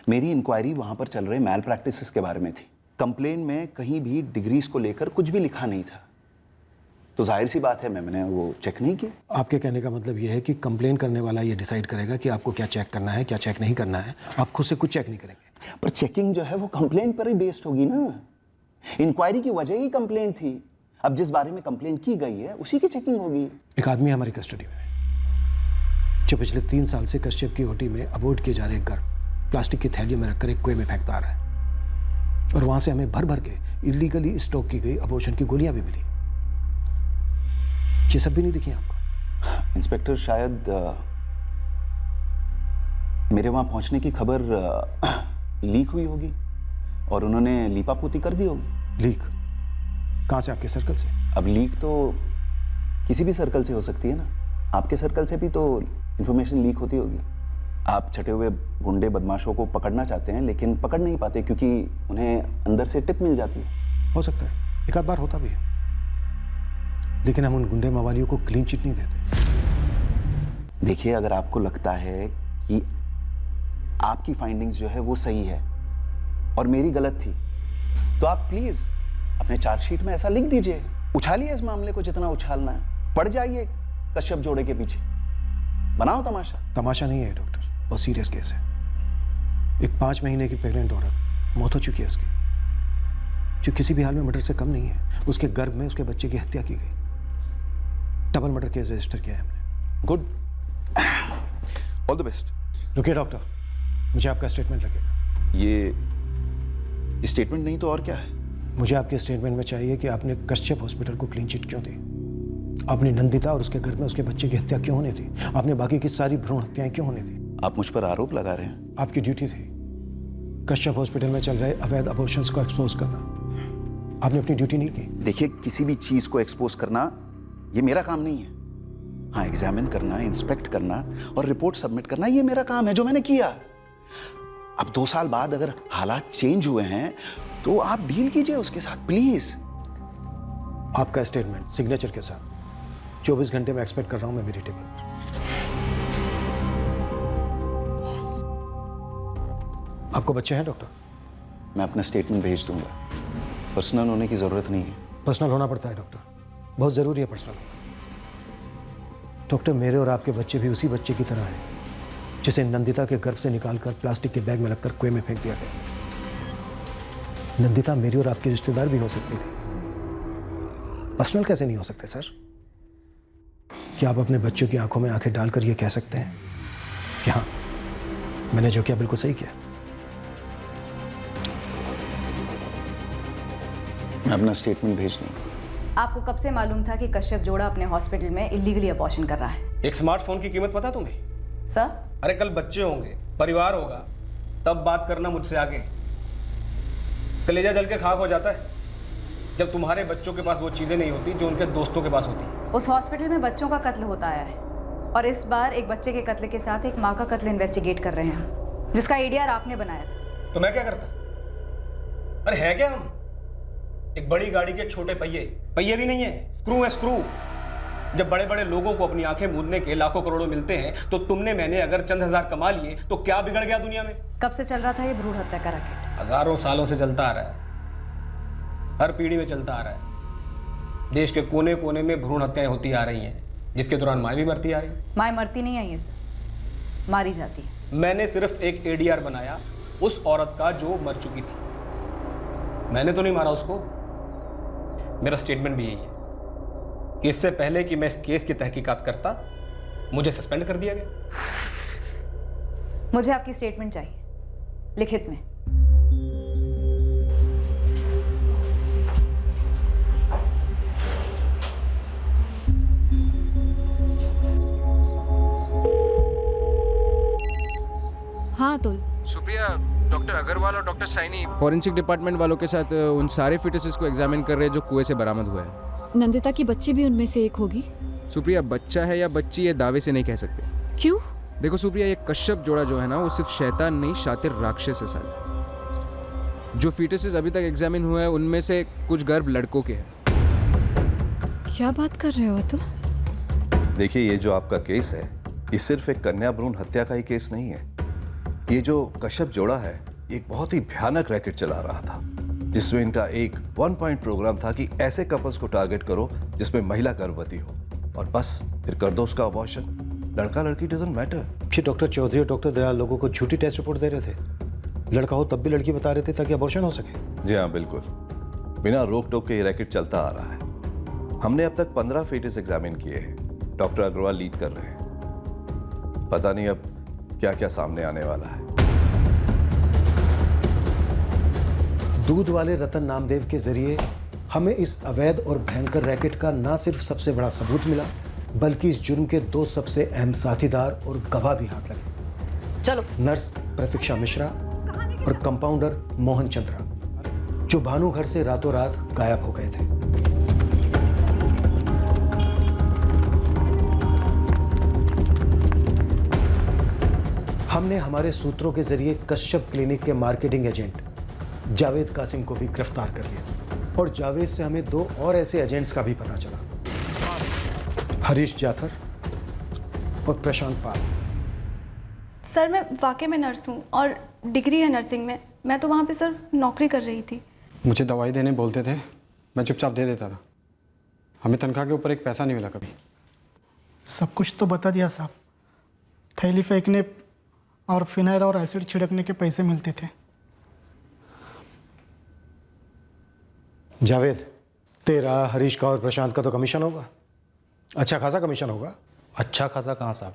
मेरी इंक्वायरी वहाँ पर चल रहे मैल प्रैक्टिसेस के बारे में थी। कंप्लेंट में कहीं भी डिग्रीज को लेकर कुछ भी लिखा नहीं था, तो जाहिर सी बात है मैंने वो चेक नहीं किया। आपके कहने का मतलब ये है कि कंप्लेन करने वाला ये डिसाइड करेगा कि आपको क्या चेक करना है, क्या चेक नहीं करना है, आप खुद से कुछ चेक नहीं करेंगे? पर चेकिंग जो है वो कंप्लेंट पर ही बेस्ड होगी ना। इंक्वायरी की वजह ही कंप्लेंट थी। अब जिस बारे में कंप्लेन की गई है उसी की चेकिंग होगी। एक आदमी हमारी कस्टडी में है जो पिछले 3 साल से कश्यप की ओटी में अबॉर्ट किए जा रहे गर्भ प्लास्टिक की थैलियों में रखकर एक कुएं में फेंकता आ रहा है और वहां से हमें भर भर के इलीगली स्टॉक की गई अबॉर्शन की गोलियां भी मिली। ये सब भी नहीं दिखी आपको? इंस्पेक्टर, शायद मेरे वहां पहुंचने की खबर लीक हुई होगी और उन्होंने लीपापोती कर दी होगी। लीक कहां से? आपके सर्कल से? अब लीक तो किसी भी सर्कल से हो सकती है ना। आपके सर्कल से भी तो इंफॉर्मेशन लीक होती होगी। आप छटे हुए गुंडे बदमाशों को पकड़ना चाहते हैं लेकिन पकड़ नहीं पाते क्योंकि उन्हें अंदर से टिप मिल जाती है। हो सकता है, एक आध बार होता भी है, लेकिन हम उन गुंडे मवालियों को क्लीन चिट नहीं देते। देखिए, अगर आपको लगता है कि आपकी फाइंडिंग्स जो है वो सही है और मेरी गलत थी, तो आप प्लीज अपने चार्जशीट में ऐसा लिख दीजिए। उछालिए इस मामले को जितना उछालना है, पड़ जाइए कश्यप जोड़े के पीछे, बनाओ तमाशा। तमाशा नहीं है डॉक्टर, बहुत सीरियस केस है। एक 5 महीने की प्रेग्नेंट औरत, मौत हो चुकी है उसकी, जो किसी भी हाल में मर्डर से कम नहीं है। उसके गर्भ में उसके बच्चे की हत्या की गई। डबल मर्डर केस रजिस्टर किया है हमने। Good, all the best. रुकिए डॉक्टर, मुझे आपका स्टेटमेंट लगेगा। ये स्टेटमेंट नहीं तो और क्या है? मुझे आपके स्टेटमेंट में चाहिए कि आपने कश्यप हॉस्पिटल को क्लीन चिट क्यों दी, आपने नंदिता और उसके घर में उसके बच्चे की हत्या क्यों होने दी, आपने बाकी की सारी भ्रूण हत्याएं क्यों होने दी। आप मुझ पर आरोप लगा रहे हैं? आपकी ड्यूटी थी कश्यप हॉस्पिटल में चल रहे अवैध अबॉर्शंस को एक्सपोज करना। आपने अपनी ड्यूटी नहीं की। देखिए, किसी भी चीज को एक्सपोज करना ये मेरा काम नहीं है। हाँ, एग्जामिन करना, इंस्पेक्ट करना और रिपोर्ट सबमिट करना ये मेरा काम है, जो मैंने किया। अब 2 साल बाद अगर हालात चेंज हुए हैं तो आप डील कीजिए उसके साथ, प्लीज। आपका स्टेटमेंट सिग्नेचर के साथ 24 घंटे में एक्सपेक्ट कर रहा हूं मैं मेरी टेबल पर। आपको बच्चे हैं डॉक्टर? मैं अपना स्टेटमेंट भेज दूंगा, पर्सनल होने की जरूरत नहीं है। पर्सनल होना पड़ता है डॉक्टर, बहुत जरूरी है पर्सनल होना। डॉक्टर, मेरे और आपके बच्चे भी उसी बच्चे की तरह हैं जिसे नंदिता के गर्भ से निकालकर प्लास्टिक के बैग में लगकर कुएं में फेंक दिया गया। नंदिता मेरी और आपकी रिश्तेदार भी हो सकती थी, पर्सनल कैसे नहीं हो सकते सर? क्या आप अपने बच्चों की आंखों में आंखें डालकर ये कह सकते हैं कि हाँ, मैंने जो किया बिल्कुल सही किया? मैं अपना स्टेटमेंट भेज दूंगा। आपको कब से मालूम था कि कश्यप जोड़ा अपने हॉस्पिटल में इलीगली अबॉर्शन कर रहा है? एक स्मार्टफोन की कीमत पता तुम्हें? सर? अरे कल बच्चे होंगे, परिवार होगा, तब बात करना मुझसे आगे। कलेजा जल के खाक हो जाता है जब तुम्हारे बच्चों के पास वो चीजें नहीं होती जो उनके दोस्तों के पास होती। उस हॉस्पिटल में बच्चों का कत्ल होता आया है और इस बार एक बच्चे के कत्ल के साथ एक माँ का कत्ल इन्वेस्टिगेट कर रहे हैं, जिसका आइडिया आपने बनाया था। तो मैं क्या करता? अरे है क्या हम? एक बड़ी गाड़ी के छोटे पहिए, पहिए भी नहीं है, स्क्रू है स्क्रू। जब बड़े बड़े लोगों को अपनी आंखें मूंदने के लाखों करोड़ों मिलते हैं तो तुमने मैंने अगर चंद हजार कमा लिए तो क्या बिगड़ गया दुनिया में? कब से चल रहा था ये भ्रूण हत्या का रैकेट? हजारों सालों से चलता आ रहा है, हर पीढ़ी में चलता आ रहा है। देश के कोने कोने में भ्रूण हत्याएं होती आ रही हैं, जिसके दौरान माएँ भी मरती आ रही। माएँ मरती नहीं आई है सर, मारी जाती है। मैंने सिर्फ एक ADR बनाया उस औरत का जो मर चुकी थी, मैंने तो नहीं मारा उसको। मेरा स्टेटमेंट भी यही है कि इससे पहले कि मैं इस केस की तहकीकात करता, मुझे सस्पेंड कर दिया गया। मुझे आपकी स्टेटमेंट चाहिए, लिखित में। हाँ अतुल। सुप्रिया, डॉक्टर अग्रवाल और डॉक्टर साइनी फॉरेंसिक डिपार्टमेंट वालों के साथ उन सारे फिटसेस को एग्जामिन कर रहे हैं जो कुएं से बरामद हुआ है। नंदिता की बच्ची भी उनमें से एक होगी? सुप्रिया, बच्चा है या बच्ची ये दावे से नहीं कह सकते। क्यों? देखो सुप्रिया, ये कश्यप जोड़ा जो है ना, वो सिर्फ शैतान नहीं, शातिर राक्षस है साले। जो फिटसेस अभी तक एग्जामिन हुए हैं उनमें से कुछ गर्भ लड़कों के हैं। क्या बात कर रहे हो अतुल? देखिए, ये जो आपका केस है ये सिर्फ एक कन्या भ्रूण हत्या का ही केस नहीं है। ये जो कश्यप जोड़ा है ये एक बहुत ही भयानक रैकेट चला रहा था, जिसमें इनका एक 1 पॉइंट प्रोग्राम था कि ऐसे कपल्स को टारगेट करो जिसमें महिला गर्भवती हो और बस फिर कर दो उसका अबॉर्शन। लड़का लड़की डजंट मैटर। फिर डॉक्टर चौधरी और डॉक्टर दयाल लोगों को झूठी टेस्ट रिपोर्ट दे रहे थे, लड़का हो तब भी लड़की बता रहे थे ताकि अबॉर्शन हो सके। जी हाँ, बिल्कुल। बिना रोक टोक के ये रैकेट चलता आ रहा है हमने अब तक 15 फीटस एग्जामिन किए हैं। डॉक्टर अग्रवाल लीड कर रहे हैं। पता नहीं अब क्या क्या सामने आने वाला है। दूध वाले रतन नामदेव के जरिए हमें इस अवैध और भयंकर रैकेट का न सिर्फ सबसे बड़ा सबूत मिला, बल्कि इस जुर्म के 2 सबसे अहम साथीदार और गवाह भी हाथ लगे। चलो। नर्स प्रतीक्षा मिश्रा और कंपाउंडर मोहन चंद्रा, जो भानु घर से रातों रात गायब हो गए थे। हमने हमारे सूत्रों के जरिए कश्यप क्लिनिक के मार्केटिंग एजेंट जावेद कासिम को भी गिरफ्तार कर लिया और जावेद से हमें 2 और ऐसे एजेंट्स का भी पता चला, हरीश जाथर और प्रशांत पाल। सर मैं वाकई में नर्स हूँ और डिग्री है नर्सिंग में। मैं तो वहाँ पे सिर्फ नौकरी कर रही थी। मुझे दवाई देने बोलते थे, मैं चुपचाप दे देता था। हमें तनख्वाह के ऊपर एक पैसा नहीं मिला कभी। सब कुछ तो बता दिया साहब। थैली फेंकने और फिनाइल और एसिड छिड़कने के पैसे मिलते थे। जावेद, तेरा, हरीश का और प्रशांत का तो कमीशन होगा, अच्छा खासा कमीशन होगा। अच्छा खासा कहाँ साहब,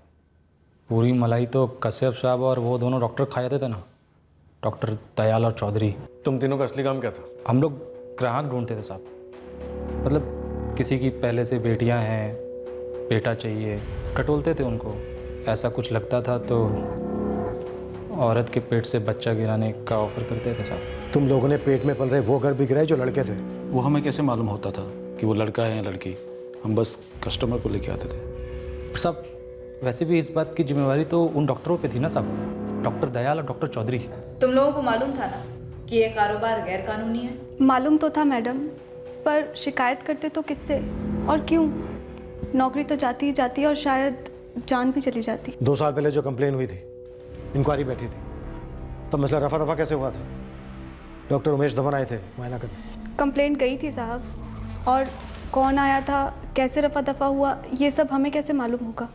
पूरी मलाई तो कश्यप साहब और वो दोनों डॉक्टर खा जाते थे ना, डॉक्टर दयाल और चौधरी। तुम तीनों का असली काम क्या था? हम लोग ग्राहक ढूंढते थे साहब। मतलब किसी की पहले से बेटियां हैं, बेटा चाहिए, टटोलते थे उनको। ऐसा कुछ लगता था तो औरत के पेट से बच्चा गिराने का ऑफर करते थे साहब। तुम लोगों ने पेट में पल रहे वो घर भी गिराए जो लड़के थे। वो हमें कैसे मालूम होता था कि वो लड़का है या लड़की? हम बस कस्टमर को लेके आते थे साहब। वैसे भी इस बात की जिम्मेवारी तो उन डॉक्टरों पे थी ना साहब, डॉक्टर दयाल और डॉक्टर चौधरी। तुम लोगों को मालूम था ना कि ये कारोबार गैर कानूनी है? मालूम तो था मैडम, पर शिकायत करते तो किससे और क्यों? नौकरी तो जाती ही जाती और शायद जान भी चली जाती। 2 साल पहले जो कंप्लेन हुई थी, इंक्वायरी बैठी थी, तब मसला रफा दफा कैसे हुआ था? डॉक्टर उमेश धवन आए थे मुआयना करने। कंप्लेंट गई थी साहब, और कौन आया था, कैसे रफा दफा हुआ, ये सब हमें कैसे मालूम होगा?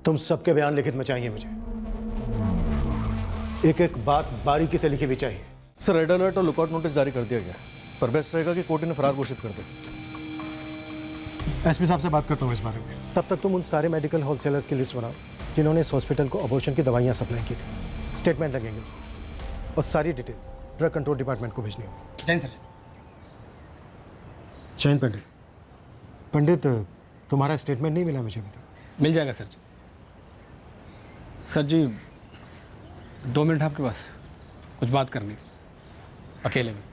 तुम सबके बयान लिखित में चाहिए मुझे। एक एक बात बारीकी से लिखी हुई चाहिए। सर, रेड अलर्ट और लुकआउट नोटिस जारी कर दिया गया, पर बेस्ट रहेगा कि कोर्ट इन्हें फरार घोषित कर दे। एसपी साहब से बात करता हूँ इस बारे में। तब तक तुम उन सारे मेडिकल होलसेलर्स की लिस्ट बनाओ जिन्होंने इस हॉस्पिटल को अबॉर्शन की दवाइयाँ सप्लाई की थी। स्टेटमेंट लगेंगे और सारी डिटेल्स ड्रग कंट्रोल डिपार्टमेंट को भेजनी होगी। जैन सर। जैन पंडित। पंडित, तुम्हारा स्टेटमेंट नहीं मिला मुझे अभी तक। मिल जाएगा सर जी। सर जी 2 मिनट आपके पास, कुछ बात करनी थी अकेले में।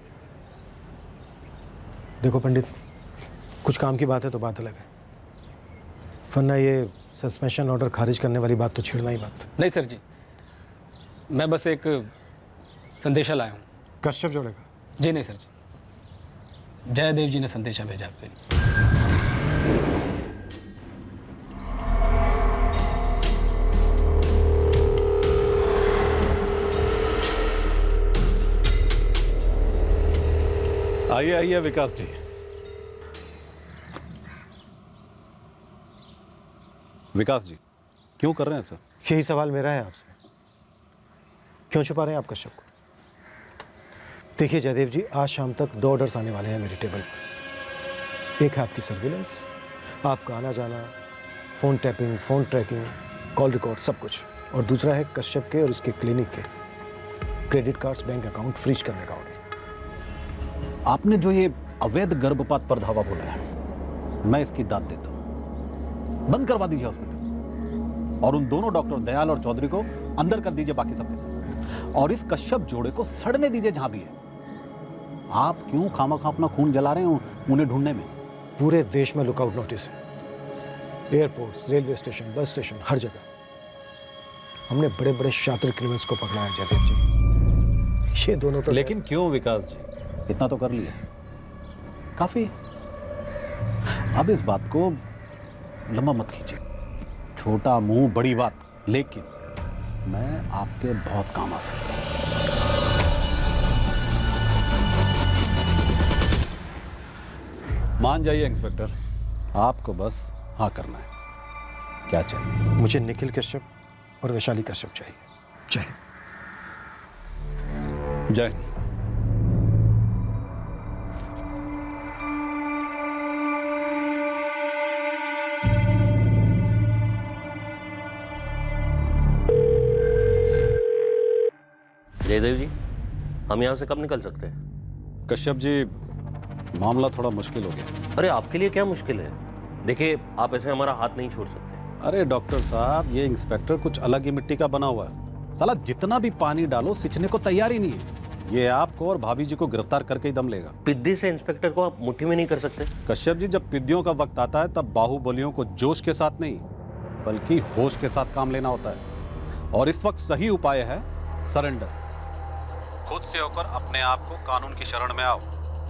देखो पंडित, कुछ काम की बात है तो बात अलग है, वरना ये सस्पेंशन ऑर्डर खारिज करने वाली बात तो छेड़ना ही मत। नहीं सर जी, मैं बस एक संदेशा लाया हूँ। कश्यप जोड़े का? जी नहीं सर जी, जयदेव जी ने संदेशा भेजा आपके लिए। आइए आइए विकास जी। विकास जी, क्यों कर रहे हैं सर? यही सवाल मेरा है आपसे, क्यों छुपा रहे हैं आप कश्यप को? देखिए जयदेव जी, आज शाम तक 2 ऑर्डर्स आने वाले हैं मेरे टेबल पर। एक है आपकी सर्विलेंस, आपका आना जाना, phone tapping, phone tracking, call record, सब कुछ। और दूसरा है कश्यप के और इसके क्लिनिक के credit cards, bank account freeze करने का ऑर्डर। आपने जो ये अवैध गर्भपात पर धावा बोला है, मैं इसकी दाद देता हूं। बंद करवा दीजिए हॉस्पिटल और उन दोनों डॉक्टर दयाल और चौधरी को अंदर कर दीजिए बाकी सबके साथ, और इस कश्यप जोड़े को सड़ने दीजिए जहां भी है। आप क्यों खामखा अपना खून जला रहे हैं उन्हें ढूंढने में? पूरे देश में लुकआउट नोटिस है, airports, railway station, bus station, हर जगह। हमने बड़े बड़े शातिर क्रिमिनल्स को पकड़ा है जयदेव जी। ये दोनों तो लेकिन क्यों विकास जी, इतना तो कर लिया, काफी। अब इस बात को लंबा मत खींचिए। छोटा मुंह बड़ी बात, लेकिन मैं आपके बहुत काम आ सकता हूं। मान जाइए इंस्पेक्टर, आपको बस हाँ करना है। क्या चाहिए? मुझे निखिल कश्यप और वैशाली कश्यप चाहिए। चाहिए। जय हिंद। जयदेव जी, हम यहाँ से कब निकल सकते हैं? कश्यप जी, मामला थोड़ा मुश्किल हो गया। अरे आपके लिए क्या मुश्किल है? देखिए, आप ऐसे हमारा हाथ नहीं छोड़ सकते। अरे डॉक्टर साहब, ये इंस्पेक्टर कुछ अलग ही मिट्टी का बना हुआ है। साला जितना भी पानी डालो सिंचने को तैयार ही नहीं है। ये आपको और भाभी जी को गिरफ्तार करके ही दम लेगा। पिद्दी से इंस्पेक्टर को आप मुट्ठी में नहीं कर सकते? कश्यप जी, जब पिद्दियों का वक्त आता है तब बाहुबलियों को जोश के साथ नहीं बल्कि होश के साथ काम लेना होता है। और इस वक्त सही उपाय है सरेंडर। खुद से होकर अपने आप को कानून की शरण में आओ,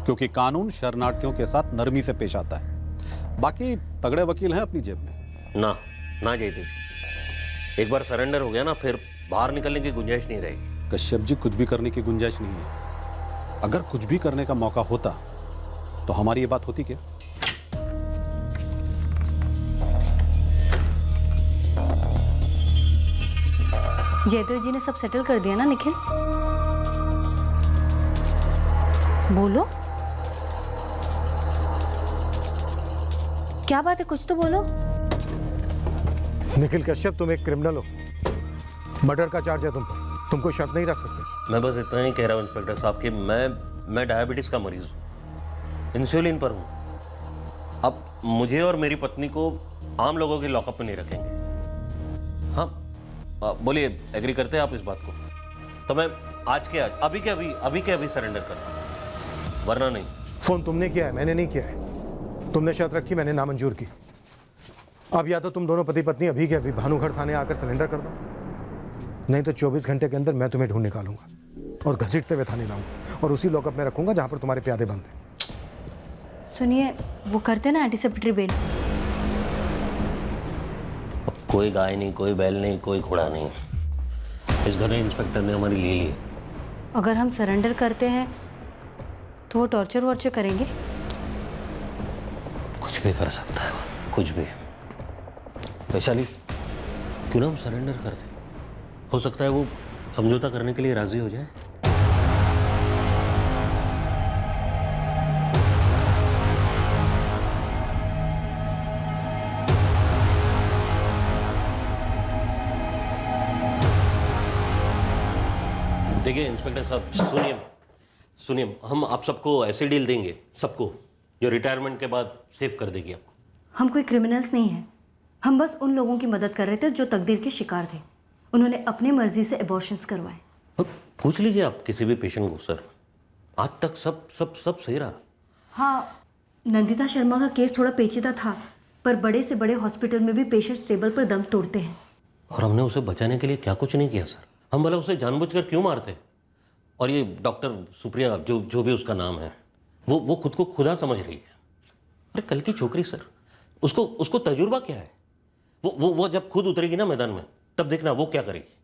क्योंकि कानून शरणार्थियों के साथ नरमी से पेश आता है। बाकी तगड़े वकील हैं अपनी जेब में। ना ना जयदेव, एक बार सरेंडर हो गया ना, फिर बाहर निकलने की गुंजाइश नहीं रहेगी। कश्यप जी, कुछ भी करने की गुंजाइश नहीं है। अगर कुछ भी करने का मौका होता तो हमारी ये बात होती क्या? जयदेव जी ने सब सेटल कर दिया ना निखिल? बोलो, क्या बात है, कुछ तो बोलो। निखिल कश्यप, तुम एक क्रिमिनल हो। मर्डर का चार्ज है तुम पर, तुम कोई शर्त नहीं रख सकते। मैं बस इतना ही कह रहा हूँ इंस्पेक्टर साहब कि मैं डायबिटीज का मरीज हूँ, इंसुलिन पर हूँ। अब मुझे और मेरी पत्नी को आम लोगों के लॉकअप में नहीं रखेंगे। हाँ, बोलिए, एग्री करते हैं आप इस बात को? तो मैं आज के आज, अभी के अभी सरेंडर करता हूँ, वरना नहीं। फोन तुमने किया है, मैंने नहीं किया है। तुमने शर्त रखी, मैंने नामंजूर की। अब या तो तुम दोनों पति पत्नी अभी के अभी भानुगढ़ थाने आकर सरेंडर कर दो, नहीं तो 24 घंटे के अंदर मैं तुम्हें ढूंढ निकालूंगा और घसीटते हुए थाने लाऊंगा और उसी लॉकअप में रखूंगा जहां पर तुम्हारे प्यादे बंद हैं। सुनिए, वो करते ना एंटीसिपेटरी बेल। अब कोई गाय नहीं, कोई बैल नहीं, कोई घोड़ा नहीं, इस घर में इंस्पेक्टर ने हमारी ले ली। अगर हम सरेंडर करते हैं तो वो टॉर्चर वॉर्चर करेंगे? कुछ भी कर सकता है, कुछ भी। वैशाली, क्यों ना हम सरेंडर कर दें? हो सकता है वो समझौता करने के लिए राजी हो जाए। देखिए इंस्पेक्टर साहब, सुनिए, हम आप सबको ऐसे डील देंगे, सबको, जो रिटायरमेंट के बाद सेव कर देगी आपको। हम कोई क्रिमिनल्स नहीं हैं। हम बस उन लोगों की मदद कर रहे थे जो तकदीर के शिकार थे। उन्होंने अपनी मर्जी से एबॉर्शंस करवाए। पूछ लीजिए आप किसी भी पेशेंट को सर, आज तक सब सही रहा। हाँ, नंदिता शर्मा का केस थोड़ा पेचीदा था, पर बड़े से बड़े हॉस्पिटल में भी पेशेंट्स टेबल पर दम तोड़ते हैं। और हमने उसे बचाने के लिए क्या कुछ नहीं किया सर। हम भला उसे जानबूझकर क्यों मारते? और ये डॉक्टर सुप्रिया, जो भी उसका नाम है, वो खुद को खुदा समझ रही है। अरे कल की छोकरी सर, उसको तजुर्बा क्या है? वो जब खुद उतरेगी ना मैदान में, तब देखना वो क्या करेगी।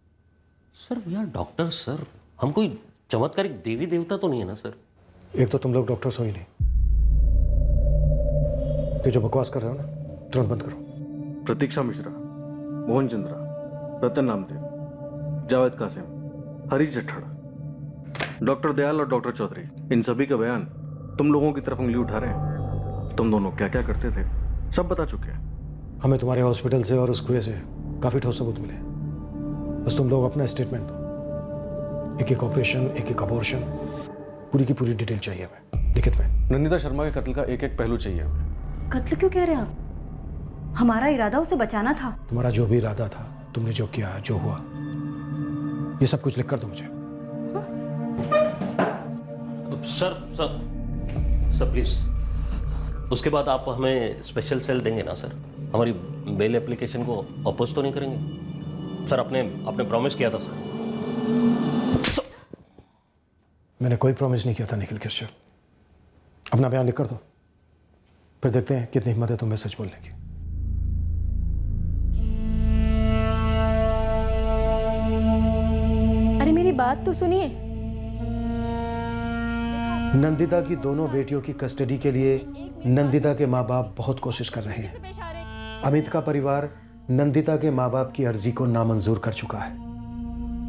Sir we are doctor sir, हम कोई चमत्कारिक देवी देवता तो नहीं है ना सर। एक तो तुम लोग डॉक्टर्स हो ही नहीं, तो जो बकवास कर रहे हो ना, तुरंत बंद करो। प्रतीक्षा मिश्रा, मोहन चंद्रा, रतन नामदेव, जावेद कासिम, हरी जट्ठड़, डॉक्टर दयाल और डॉक्टर चौधरी, इन सभी का बयान तुम लोगों की तरफ उंगली उठा रहे हैं। तुम दोनों क्या क्या करते थे सब बता चुके हैं। हमें तुम्हारे हॉस्पिटल से और उस कुएं से काफ़ी ठोस सबूत मिले। बस तुम लोग अपना स्टेटमेंट दो। एक ऑपरेशन, एक अबॉर्शन, पूरी की पूरी डिटेल चाहिए हमें लिखित में। नंदिता शर्मा के कत्ल का एक पहलू चाहिए हमें। कत्ल क्यों कह रहे हैं आप? हमारा इरादा उसे बचाना था। तुम्हारा जो भी इरादा था, तुमने जो किया, जो हुआ, ये सब कुछ लिख कर दो मुझे। सर प्लीज, उसके बाद आप हमें स्पेशल सेल देंगे ना सर? हमारी बेल एप्लीकेशन को अपोज तो नहीं करेंगे सर? आपने प्रॉमिस किया था सर। मैंने कोई प्रॉमिस नहीं किया था निखिल कश्यप। अपना बयान लिख कर दो, फिर देखते हैं कितनी हिम्मत है तुम्हें सच बोलने की। अरे मेरी बात तो सुनिए। नंदिता की दोनों बेटियों की कस्टडी के लिए नंदिता के माँ बाप बहुत कोशिश कर रहे हैं। अमित का परिवार नंदिता के माँ बाप की अर्जी को नामंजूर कर चुका है।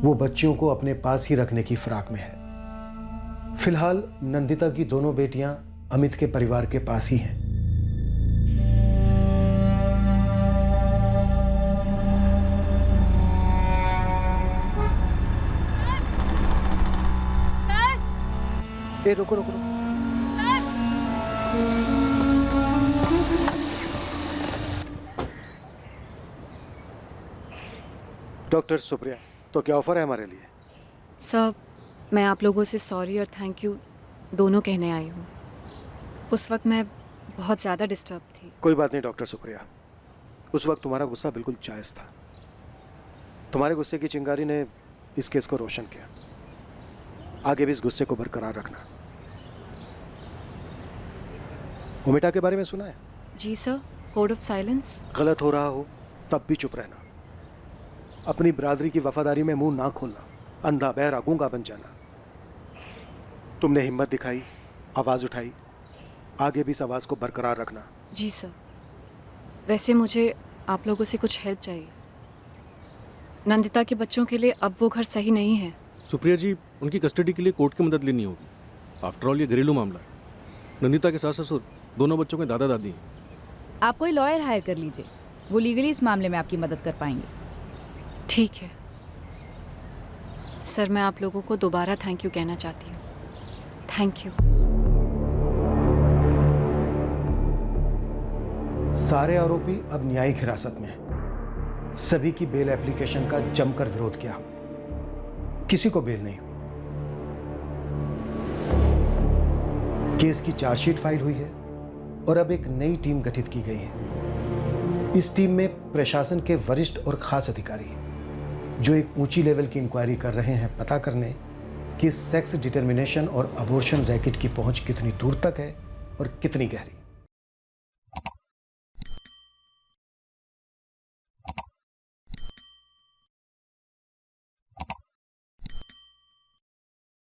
वो बच्चियों को अपने पास ही रखने की फिराक में है। फिलहाल नंदिता की दोनों बेटियां अमित के परिवार के पास ही हैं। ए रुको रुको रुको। डॉक्टर सुप्रिया, तो क्या ऑफर है हमारे लिए? सर, मैं आप लोगों से सॉरी और थैंक यू दोनों कहने आई हूँ। उस वक्त मैं बहुत ज़्यादा डिस्टर्ब थी। कोई बात नहीं डॉक्टर सुप्रिया, उस वक्त तुम्हारा गुस्सा बिल्कुल जायज़ था। तुम्हारे गुस्से की चिंगारी ने इस केस को रोशन किया। आगे भी इस गुस्से को बरकरार रखना। उमिटा के बारे में सुना है? जी सर, कोड ऑफ साइलेंस। गलत हो रहा हो तब भी चुप रहना, अपनी बिरादरी की वफादारी में मुंह ना खोलना, अंधा बहरा गूंगा बन जाना। तुमने हिम्मत दिखाई, आवाज़ उठाई, आगे भी इस आवाज़ को बरकरार रखना। जी सर। वैसे मुझे आप लोगों से कुछ हेल्प चाहिए। नंदिता के बच्चों के लिए अब वो घर सही नहीं है। सुप्रिया जी, उनकी कस्टडी के लिए कोर्ट की मदद लेनी होगी। आफ्टर ऑल ये घरेलू मामला है। नंदिता के सास ससुर दोनों बच्चों के दादा दादी हैं। आप कोई लॉयर हायर कर लीजिए, वो लीगली इस मामले में आपकी मदद कर पाएंगे। ठीक है सर, मैं आप लोगों को दोबारा थैंक यू कहना चाहती हूँ। Thank you. सारे आरोपी अब न्यायिक हिरासत में हैं। सभी की बेल एप्लीकेशन का जमकर विरोध किया, किसी को बेल नहीं हुई। केस की चार्जशीट फाइल हुई है और अब एक नई टीम गठित की गई है। इस टीम में प्रशासन के वरिष्ठ और खास अधिकारी जो एक ऊंची लेवल की इंक्वायरी कर रहे हैं पता करने कि सेक्स डिटर्मिनेशन और अबॉर्शन रैकेट की पहुंच कितनी दूर तक है और कितनी गहरी।